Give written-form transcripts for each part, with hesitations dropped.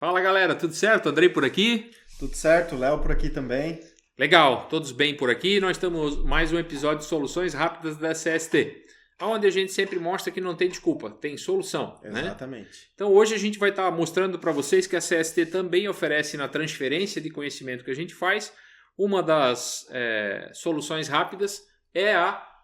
Fala galera, tudo certo? Andrei por aqui? Tudo certo, Léo por aqui também. Legal, todos bem por aqui. Nós estamos mais um episódio de soluções rápidas da CST, onde a gente sempre mostra que não tem desculpa, tem solução, né? Exatamente. Então hoje a gente vai estar mostrando para vocês que a CST também oferece na transferência de conhecimento que a gente faz. Uma das soluções rápidas é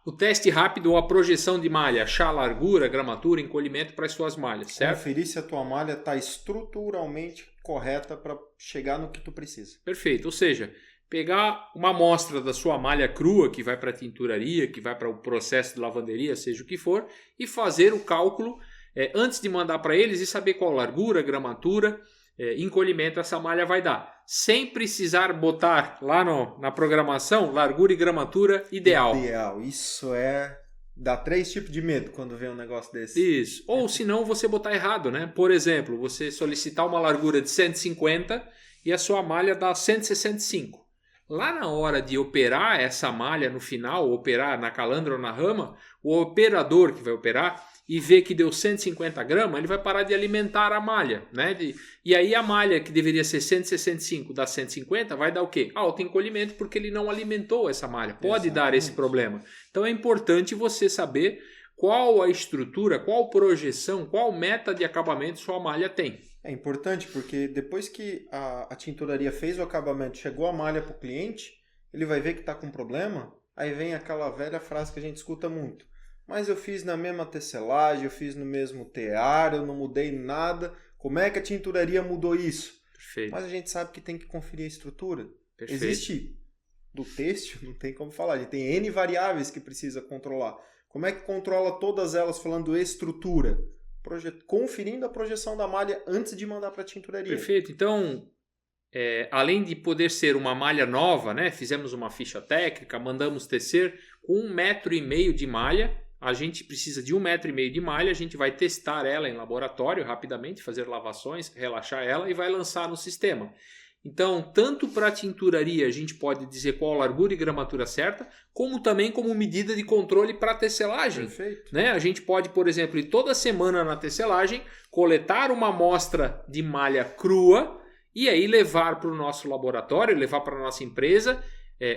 o teste rápido ou a projeção de malha, achar largura, gramatura, encolhimento para as suas malhas, certo? Conferir se a tua malha está estruturalmente correta para chegar no que tu precisa. Perfeito, ou seja, pegar uma amostra da sua malha crua, que vai para a tinturaria, que vai para o processo de lavanderia, seja o que for, e fazer o cálculo antes de mandar para eles e saber qual largura, gramatura, encolhimento essa malha vai dar. Sem precisar botar lá na programação largura e gramatura ideal. Ideal, isso dá 3 tipos de medo quando vê um negócio desse. Isso, ou se não você botar errado, né? Por exemplo, você solicitar uma largura de 150 e a sua malha dá 165. Lá na hora de operar essa malha no final, operar na calandra ou na rama, o operador que vai operar e vê que deu 150 gramas, ele vai parar de alimentar a malha, né? E aí a malha que deveria ser 165 dá 150, vai dar o quê? Alto encolhimento porque ele não alimentou essa malha. Pode dar esse problema. Então é importante você saber qual a estrutura, qual projeção, qual meta de acabamento sua malha tem. É importante porque depois que a tinturaria fez o acabamento, chegou a malha para o cliente, ele vai ver que está com problema, aí vem aquela velha frase que a gente escuta muito. Mas eu fiz na mesma tecelagem, eu fiz no mesmo tear, eu não mudei nada. Como é que a tinturaria mudou isso? Perfeito. Mas a gente sabe que tem que conferir a estrutura. Perfeito. Existe do têxtil, não tem como falar. A gente tem N variáveis que precisa controlar. Como é que controla todas elas falando estrutura? Conferindo a projeção da malha antes de mandar para a tinturaria. Perfeito. Então, além de poder ser uma malha nova, né? Fizemos uma ficha técnica, mandamos tecer com 1,5 m de malha. A gente precisa de 1,5 m de malha, a gente vai testar ela em laboratório rapidamente, fazer lavações, relaxar ela e vai lançar no sistema. Então, tanto para a tinturaria a gente pode dizer qual a largura e gramatura certa, como também como medida de controle para a tecelagem. Perfeito. Né? A gente pode, por exemplo, ir toda semana na tecelagem, coletar uma amostra de malha crua e aí levar para o nosso laboratório, levar para a nossa empresa,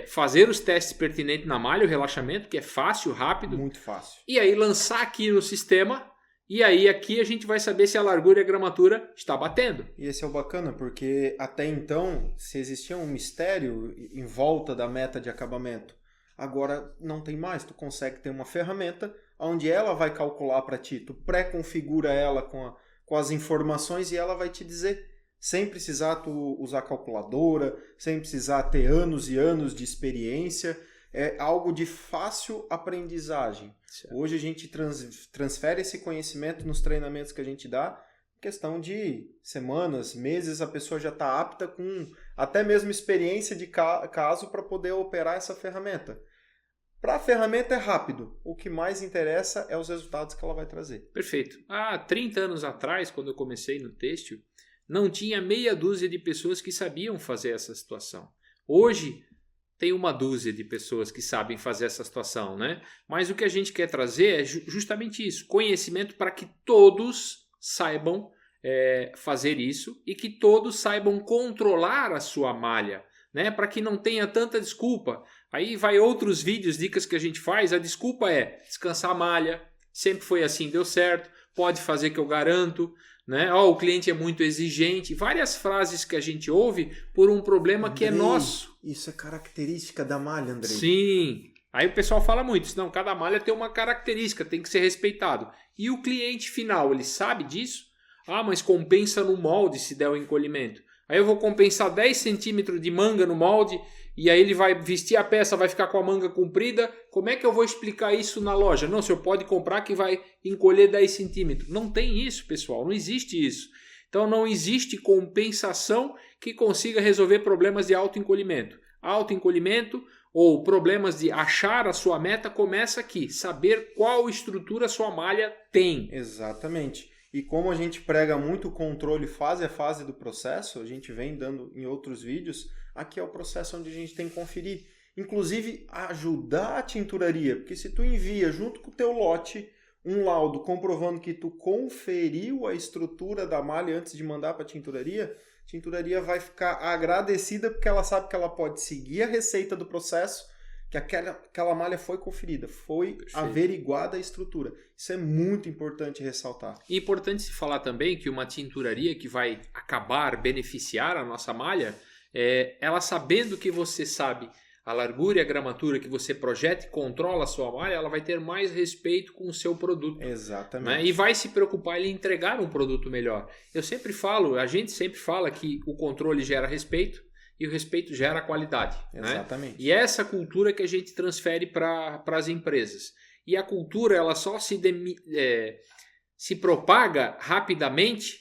fazer os testes pertinentes na malha, o relaxamento, que é fácil, rápido. Muito fácil. E aí lançar aqui no sistema. E aí aqui a gente vai saber se a largura e a gramatura está batendo. E esse é o bacana, porque até então, se existia um mistério em volta da meta de acabamento, agora não tem mais. Tu consegue ter uma ferramenta onde ela vai calcular para ti. Tu pré-configura ela com as informações e ela vai te dizer. Sem precisar tu usar calculadora, sem precisar ter anos e anos de experiência. É algo de fácil aprendizagem. Certo. Hoje a gente transfere esse conhecimento nos treinamentos que a gente dá. Questão de semanas, meses, a pessoa já está apta com até mesmo experiência de caso para poder operar essa ferramenta. Para a ferramenta é rápido. O que mais interessa é os resultados que ela vai trazer. Perfeito. Há 30 anos atrás, quando eu comecei no têxtil, não tinha meia dúzia de pessoas que sabiam fazer essa situação. Hoje, tem uma dúzia de pessoas que sabem fazer essa situação, né? Mas o que a gente quer trazer é justamente isso. Conhecimento para que todos saibam fazer isso e que todos saibam controlar a sua malha, né? Para que não tenha tanta desculpa. Aí vai outros vídeos, dicas que a gente faz. A desculpa é descansar a malha. Sempre foi assim, deu certo. Pode fazer que eu garanto. Né? O cliente é muito exigente, várias frases que a gente ouve por um problema Andrei, que é nosso. Isso é característica da malha, Andrei. Sim. Aí o pessoal fala muito, não, cada malha tem uma característica, tem que ser respeitado. E o cliente final, ele sabe disso? Mas compensa no molde se der o encolhimento. Aí eu vou compensar 10 centímetros de manga no molde e aí ele vai vestir a peça, vai ficar com a manga comprida. Como é que eu vou explicar isso na loja? Não, o senhor pode comprar que vai encolher 10 centímetros. Não tem isso, pessoal. Não existe isso. Então não existe compensação que consiga resolver problemas de alto encolhimento. Alto encolhimento ou problemas de achar a sua meta começa aqui. Saber qual estrutura a sua malha tem. Exatamente. E como a gente prega muito controle fase a fase do processo, a gente vem dando em outros vídeos, aqui é o processo onde a gente tem que conferir. Inclusive, ajudar a tinturaria, porque se tu envia junto com o teu lote um laudo comprovando que tu conferiu a estrutura da malha antes de mandar para a tinturaria vai ficar agradecida porque ela sabe que ela pode seguir a receita do processo, que aquela malha foi conferida, foi averiguada a estrutura. Isso é muito importante ressaltar. E importante se falar também que uma tinturaria que vai beneficiar a nossa malha, ela sabendo que você sabe a largura e a gramatura que você projeta e controla a sua malha, ela vai ter mais respeito com o seu produto. Exatamente. Né? E vai se preocupar em entregar um produto melhor. A gente sempre fala que o controle gera respeito e o respeito gera qualidade. Exatamente. Né? E essa cultura que a gente transfere para as empresas. E a cultura ela só se propaga rapidamente,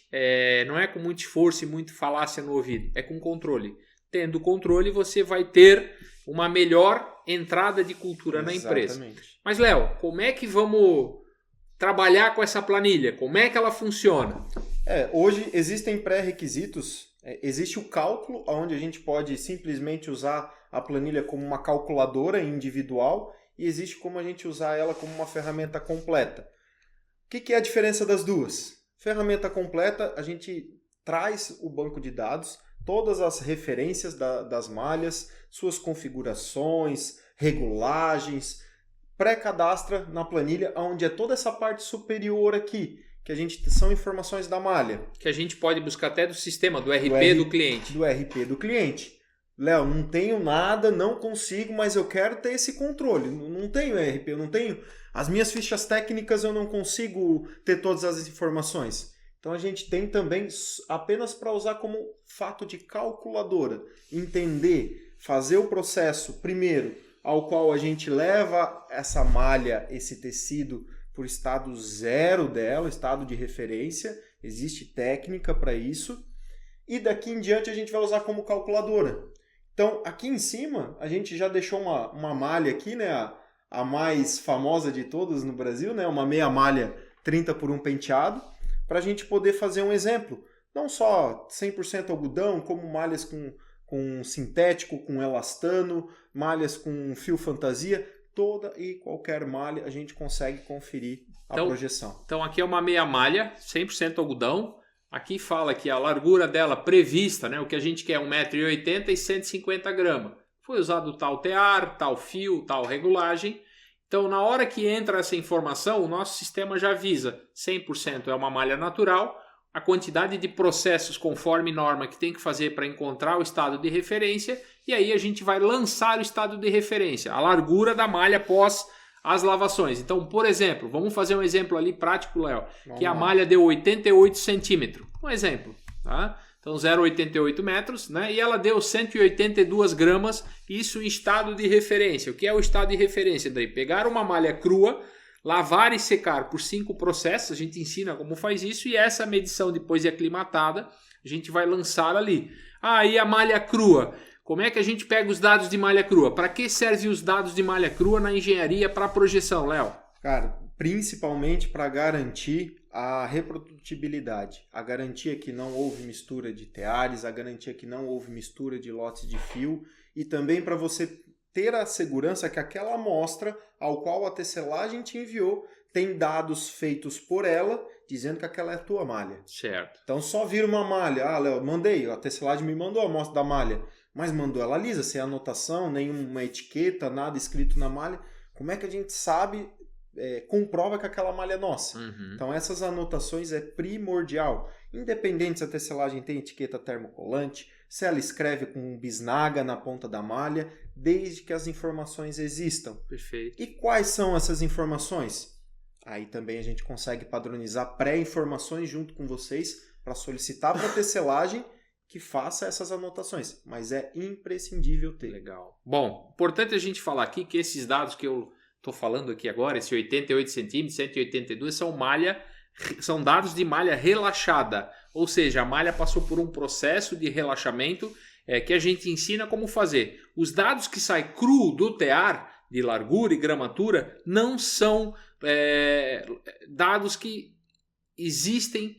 não é com muito esforço e muita falácia no ouvido, é com controle. Tendo controle, você vai ter uma melhor entrada de cultura na empresa. Mas, Léo, como é que vamos trabalhar com essa planilha? Como é que ela funciona? Hoje existem pré-requisitos. Existe o cálculo, onde a gente pode simplesmente usar a planilha como uma calculadora individual e existe como a gente usar ela como uma ferramenta completa. O que é a diferença das duas? Ferramenta completa, a gente traz o banco de dados, todas as referências das malhas, suas configurações, regulagens, pré-cadastra na planilha, onde é toda essa parte superior aqui, que são informações da malha. Que a gente pode buscar até do sistema, do RP do cliente. Do RP do cliente. Léo, não tenho nada, não consigo, mas eu quero ter esse controle. Não tenho RP, eu não tenho... As minhas fichas técnicas eu não consigo ter todas as informações. Então a gente tem também apenas para usar como fato de calculadora. Entender, fazer o processo primeiro, ao qual a gente leva essa malha, esse tecido, por estado zero dela, estado de referência. Existe técnica para isso. E daqui em diante a gente vai usar como calculadora. Então aqui em cima a gente já deixou uma malha aqui, né? A mais famosa de todas no Brasil, né? Uma meia malha 30 por 1 penteado, para a gente poder fazer um exemplo. Não só 100% algodão, como malhas com sintético, com elastano, malhas com fio fantasia, toda e qualquer malha a gente consegue conferir a projeção. Então aqui é uma meia malha, 100% algodão. Aqui fala que a largura dela prevista, né? O que a gente quer é 1,80 m e 150 gramas. Foi usado tal tear, tal fio, tal regulagem. Então, na hora que entra essa informação, o nosso sistema já avisa 100% é uma malha natural, a quantidade de processos conforme norma que tem que fazer para encontrar o estado de referência, e aí a gente vai lançar o estado de referência, a largura da malha após as lavações. Então, por exemplo, vamos fazer um exemplo ali prático, Léo, que a malha deu 88 centímetros. Um exemplo, tá? Então 0,88 metros, né? E ela deu 182 gramas, isso em estado de referência. O que é o estado de referência? Daí pegar uma malha crua, lavar e secar por 5 processos, a gente ensina como faz isso, e essa medição depois de aclimatada, a gente vai lançar ali. E a malha crua, como é que a gente pega os dados de malha crua? Para que servem os dados de malha crua na engenharia para projeção, Léo? Cara, principalmente para garantir a reprodutibilidade, a garantia que não houve mistura de teares, a garantia que não houve mistura de lotes de fio e também para você ter a segurança que aquela amostra ao qual a tecelagem te enviou tem dados feitos por ela dizendo que aquela é a tua malha. Certo. Então só vira uma malha, Léo, mandei, a tecelagem me mandou a amostra da malha, mas mandou ela lisa, sem anotação, nenhuma etiqueta, nada escrito na malha. Como é que a gente sabe... comprova que aquela malha é nossa. Uhum. Então essas anotações é primordial. Independente se a tecelagem tem etiqueta termocolante, se ela escreve com bisnaga na ponta da malha, desde que as informações existam. Perfeito. E quais são essas informações? Aí também a gente consegue padronizar pré-informações junto com vocês para solicitar para a tecelagem que faça essas anotações. Mas é imprescindível ter. Legal. Bom, importante a gente falar aqui que esses dados que eu estou falando aqui agora, esse 88 centímetros, 182, são dados de malha relaxada. Ou seja, a malha passou por um processo de relaxamento que a gente ensina como fazer. Os dados que saem cru do tear, de largura e gramatura, não são dados que existem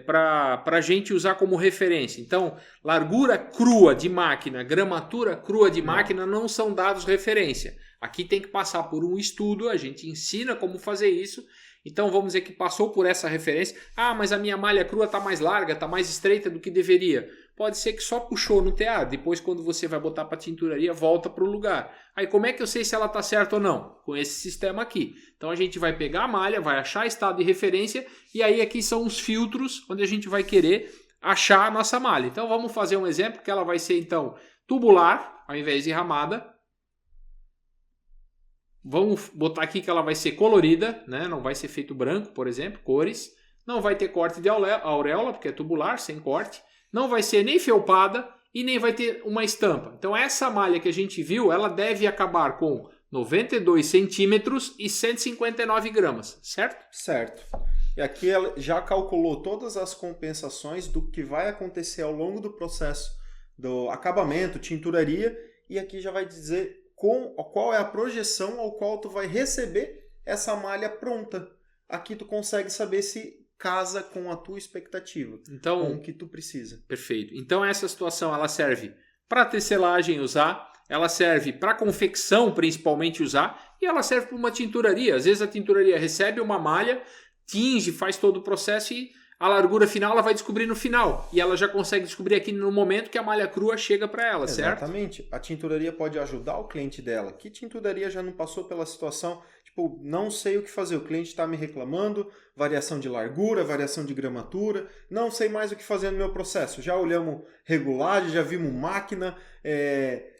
para a gente usar como referência. Então, largura crua de máquina, gramatura crua de máquina não são dados referência. Aqui tem que passar por um estudo, a gente ensina como fazer isso Então vamos dizer que passou por essa referência. Ah, mas a minha malha crua está mais larga, está mais estreita do que deveria. Pode ser que só puxou no TA. Depois, quando você vai botar para a tinturaria, volta para o lugar. Aí como é que eu sei se ela está certa ou não? Com esse sistema aqui. Então a gente vai pegar a malha, vai achar estado de referência e aí aqui são os filtros onde a gente vai querer achar a nossa malha. Então vamos fazer um exemplo que ela vai ser então tubular ao invés de ramada. Vamos botar aqui que ela vai ser colorida, né? Não vai ser feito branco, por exemplo, cores. Não vai ter corte de auréola, porque é tubular, sem corte. Não vai ser nem felpada e nem vai ter uma estampa. Então essa malha que a gente viu, ela deve acabar com 92 centímetros e 159 gramas, certo? Certo. E aqui ela já calculou todas as compensações do que vai acontecer ao longo do processo do acabamento, tinturaria, e aqui já vai dizer qual é a projeção ao qual tu vai receber essa malha pronta. Aqui tu consegue saber se casa com a tua expectativa, então, com o que tu precisa. Perfeito. Então essa situação ela serve para tecelagem usar, ela serve para confecção principalmente usar, e ela serve para uma tinturaria. Às vezes a tinturaria recebe uma malha, tinge, faz todo o processo e a largura final ela vai descobrir no final. E ela já consegue descobrir aqui no momento que a malha crua chega para ela, certo? Exatamente. A tinturaria pode ajudar o cliente dela. Que tinturaria já não passou pela situação, tipo, não sei o que fazer, o cliente está me reclamando, variação de largura, variação de gramatura, não sei mais o que fazer no meu processo. Já olhamos regulagem, já vimos máquina,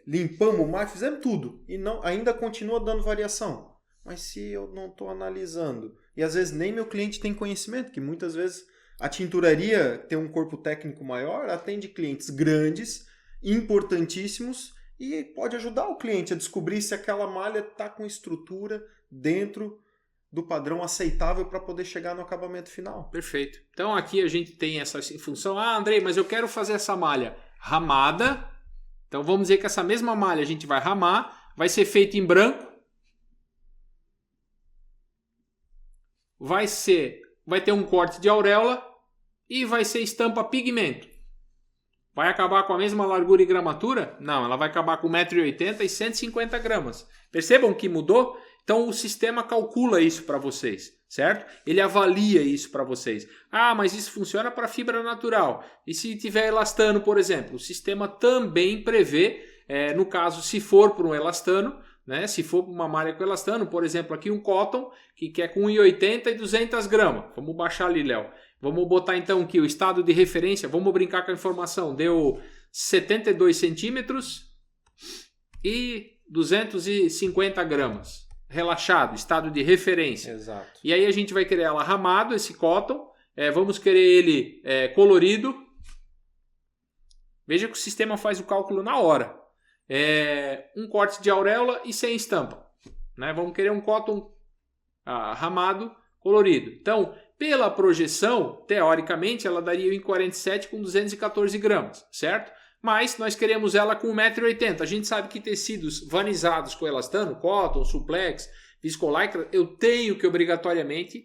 limpamos máquina, fizemos tudo. E não, ainda continua dando variação. Mas se eu não estou analisando, e às vezes nem meu cliente tem conhecimento, que muitas vezes a tinturaria tem um corpo técnico maior, atende clientes grandes, importantíssimos, e pode ajudar o cliente a descobrir se aquela malha está com estrutura dentro do padrão aceitável para poder chegar no acabamento final. Perfeito. Então aqui a gente tem essa função. Ah, Andrei, mas eu quero fazer essa malha ramada. Então vamos dizer que essa mesma malha a gente vai ramar, vai ser feita em branco. Vai ter um corte de auréola e vai ser estampa pigmento. Vai acabar com a mesma largura e gramatura? Não, ela vai acabar com 1,80 m e 150 gramas. Percebam que mudou? Então o sistema calcula isso para vocês, certo? Ele avalia isso para vocês. Ah, mas isso funciona para fibra natural. E se tiver elastano, por exemplo? O sistema também prevê, no caso, se for para um elastano, né? Se for para uma malha com elastano, por exemplo, aqui um cotton, que quer com 1,80 m e 200 gramas. Vamos baixar ali, Léo. Vamos botar então que o estado de referência, vamos brincar com a informação, deu 72 centímetros e 250 gramas. Relaxado, estado de referência. Exato. E aí a gente vai querer ela ramado, esse cotton, vamos querer ele colorido. Veja que o sistema faz o cálculo na hora. Um corte de auréola e sem estampa. Né? Vamos querer um cotton ramado, colorido. Então, pela projeção, teoricamente, ela daria em 47 com 214 gramas, certo? Mas nós queremos ela com 1,80 m. A gente sabe que tecidos vanizados com elastano, cotton, suplex, viscolaicra, eu tenho que obrigatoriamente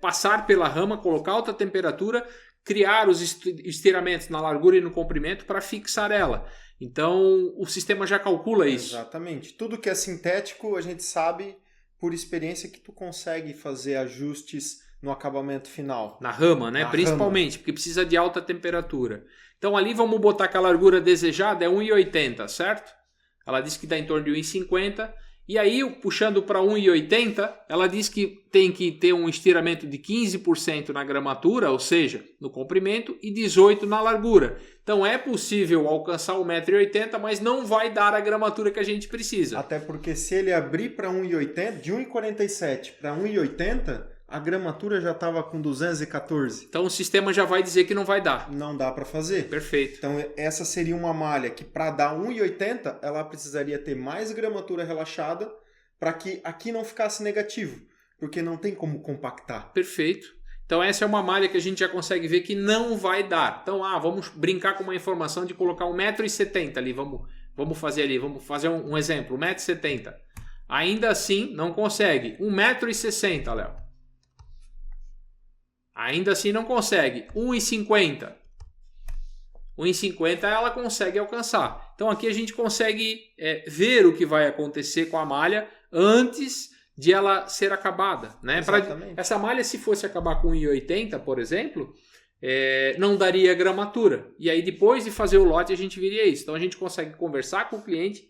passar pela rama, colocar alta temperatura, criar os estiramentos na largura e no comprimento para fixar ela. Então, o sistema já calcula isso. Exatamente. Tudo que é sintético, a gente sabe por experiência que tu consegue fazer ajustes no acabamento final. Na rama, né? Principalmente, porque precisa de alta temperatura. Então ali vamos botar que a largura desejada é 1,80 m, certo? Ela diz que dá em torno de 1,50 m. E aí, puxando para 1,80 m, ela diz que tem que ter um estiramento de 15% na gramatura, ou seja, no comprimento, e 18% na largura. Então é possível alcançar 1,80 m, mas não vai dar a gramatura que a gente precisa. Até porque se ele abrir para 1,80 m, de 1,47 para 1,80 m, a gramatura já estava com 214. Então o sistema já vai dizer que não vai dar. Não dá para fazer. Perfeito. Então essa seria uma malha que para dar 1,80 m, ela precisaria ter mais gramatura relaxada para que aqui não ficasse negativo, porque não tem como compactar. Perfeito. Então essa é uma malha que a gente já consegue ver que não vai dar. Então vamos brincar com uma informação de colocar 1,70 m ali. Vamos fazer ali, vamos fazer um exemplo, 1,70 m. Ainda assim não consegue. 1,60 m, Léo. Ainda assim não consegue. 1,50 m. 1,50 m ela consegue alcançar. Então aqui a gente consegue ver o que vai acontecer com a malha antes de ela ser acabada, né? Exatamente. Essa malha, se fosse acabar com 1,80, por exemplo, não daria gramatura. E aí, depois de fazer o lote, a gente viria isso. Então, a gente consegue conversar com o cliente,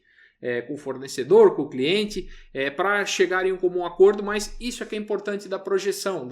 com o fornecedor, com o cliente, para chegar em um comum acordo, mas isso é que é importante da projeção,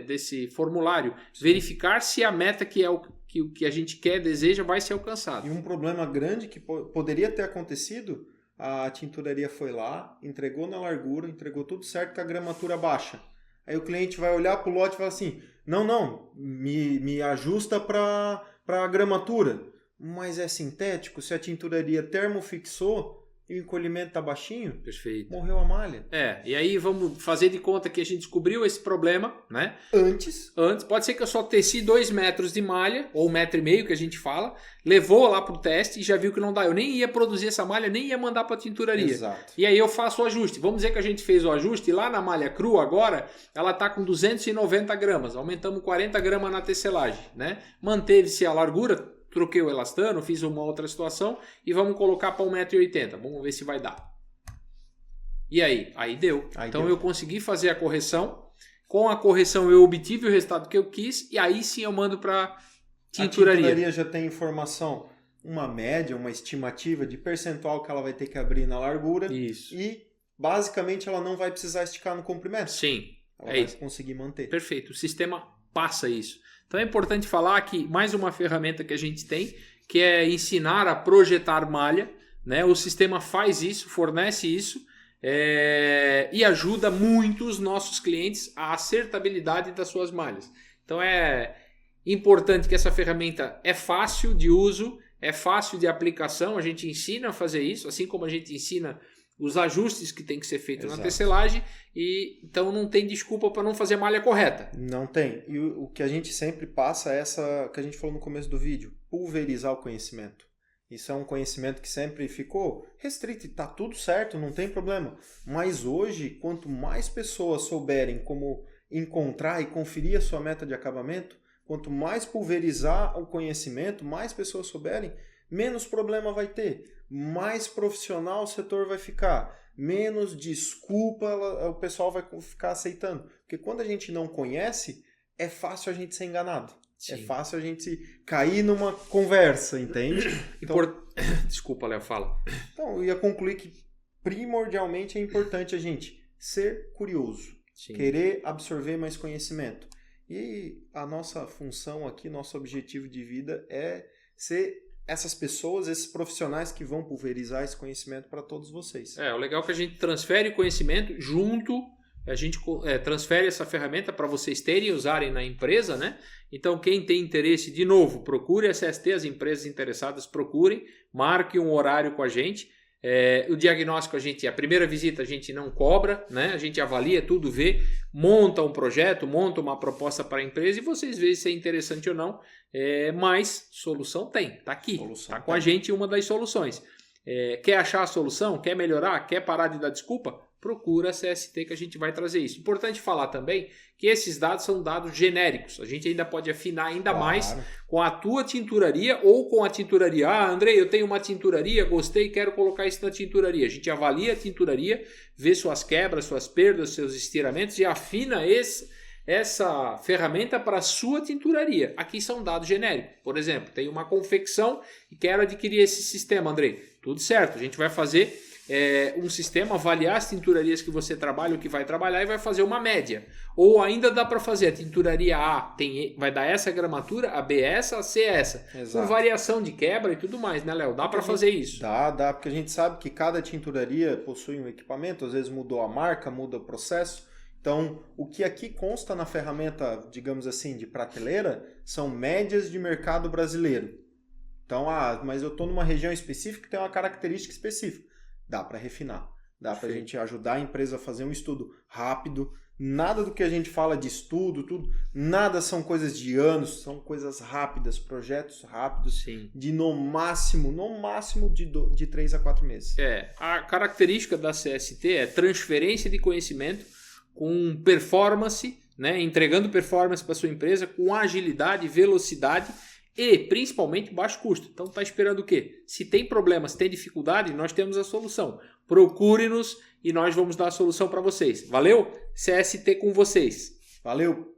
desse formulário. Sim. Verificar se a meta que a gente quer, deseja, vai ser alcançada. E um problema grande que poderia ter acontecido, a tinturaria foi lá, entregou na largura, entregou tudo certo com a gramatura baixa. Aí o cliente vai olhar para o lote e fala assim, não, me ajusta para a gramatura. Mas é sintético, se a tinturaria termofixou, e o encolhimento está baixinho, perfeito, morreu a malha. E aí vamos fazer de conta que a gente descobriu esse problema, né? Antes, pode ser que eu só teci 2 metros de malha, ou 1,5 metro que a gente fala, levou lá para o teste e já viu que não dá. Eu nem ia produzir essa malha, nem ia mandar para a tinturaria. Exato. E aí eu faço o ajuste. Vamos dizer que a gente fez o ajuste e lá na malha crua agora, ela está com 290 gramas. Aumentamos 40 gramas na tecelagem, né? Manteve-se a largura, troquei o elastano, fiz uma outra situação e vamos colocar para 1,80 m. Vamos ver se vai dar. E aí? Aí deu. Então eu consegui fazer a correção. Com a correção eu obtive o resultado que eu quis e aí sim eu mando para tinturaria. A tinturaria já tem informação, uma média, uma estimativa de percentual que ela vai ter que abrir na largura. Isso. E basicamente ela não vai precisar esticar no comprimento. Sim. Ela vai conseguir manter. Perfeito. O sistema passa isso. Então é importante falar que mais uma ferramenta que a gente tem, que é ensinar a projetar malha, né? O sistema faz isso, fornece isso e ajuda muito os nossos clientes a acertabilidade das suas malhas. Então é importante que essa ferramenta é fácil de uso, é fácil de aplicação, a gente ensina a fazer isso, assim como a gente ensina os ajustes que tem que ser feito na tecelagem, e então não tem desculpa para não fazer a malha correta. Não tem. E o que a gente sempre passa é essa que a gente falou no começo do vídeo, pulverizar o conhecimento. Isso é um conhecimento que sempre ficou restrito e está tudo certo, não tem problema. Mas hoje, quanto mais pessoas souberem como encontrar e conferir a sua meta de acabamento, quanto mais pulverizar o conhecimento, mais pessoas souberem, menos problema vai ter. Mais profissional o setor vai ficar, menos desculpa o pessoal vai ficar aceitando. Porque quando a gente não conhece, é fácil a gente ser enganado. Sim. É fácil a gente cair numa conversa, entende? Então, desculpa, Léo, fala. Então, eu ia concluir que primordialmente é importante a gente ser curioso, sim, querer absorver mais conhecimento. E a nossa função aqui, nosso objetivo de vida é ser essas pessoas, esses profissionais que vão pulverizar esse conhecimento para todos vocês. O legal é que a gente transfere o conhecimento junto, a gente transfere essa ferramenta para vocês terem e usarem na empresa, né? Então quem tem interesse, de novo, procure a CST, as empresas interessadas procurem, marque um horário com a gente. O diagnóstico, a primeira visita a gente não cobra, né? A gente avalia tudo, vê, monta um projeto, monta uma proposta para a empresa e vocês veem se é interessante ou não, mas solução tem, está aqui, está com a gente uma das soluções. Quer achar a solução? Quer melhorar? Quer parar de dar desculpa? Procura a CST que a gente vai trazer isso. Importante falar também que esses dados são dados genéricos. A gente ainda pode afinar ainda mais com a tua tinturaria ou com a tinturaria. Andrei, eu tenho uma tinturaria, gostei, quero colocar isso na tinturaria. A gente avalia a tinturaria, vê suas quebras, suas perdas, seus estiramentos e afina essa ferramenta para a sua tinturaria. Aqui são dados genéricos. Por exemplo, tem uma confecção e quero adquirir esse sistema, Andrei. Tudo certo, a gente vai fazer um sistema, avaliar as tinturarias que você trabalha, o que vai trabalhar e vai fazer uma média. Ou ainda dá para fazer a tinturaria A, vai dar essa gramatura, a B essa, a C essa. Exato. Com variação de quebra e tudo mais, né, Léo? Dá para fazer isso? Dá, porque a gente sabe que cada tinturaria possui um equipamento, às vezes mudou a marca, muda o processo. Então, o que aqui consta na ferramenta, digamos assim, de prateleira, são médias de mercado brasileiro. Então, mas eu estou numa região específica que tem uma característica específica. Dá para refinar. Dá para a gente ajudar a empresa a fazer um estudo rápido. Nada do que a gente fala de estudo, tudo, nada são coisas de anos, são coisas rápidas, projetos rápidos, sim, de no máximo de 3 a 4 meses. A característica da CST é transferência de conhecimento com performance, né, entregando performance para sua empresa com agilidade, velocidade e principalmente baixo custo. Então está esperando o quê? Se tem problema, se tem dificuldade, nós temos a solução. procure-nos e nós vamos dar a solução para vocês. Valeu? CST com vocês. Valeu!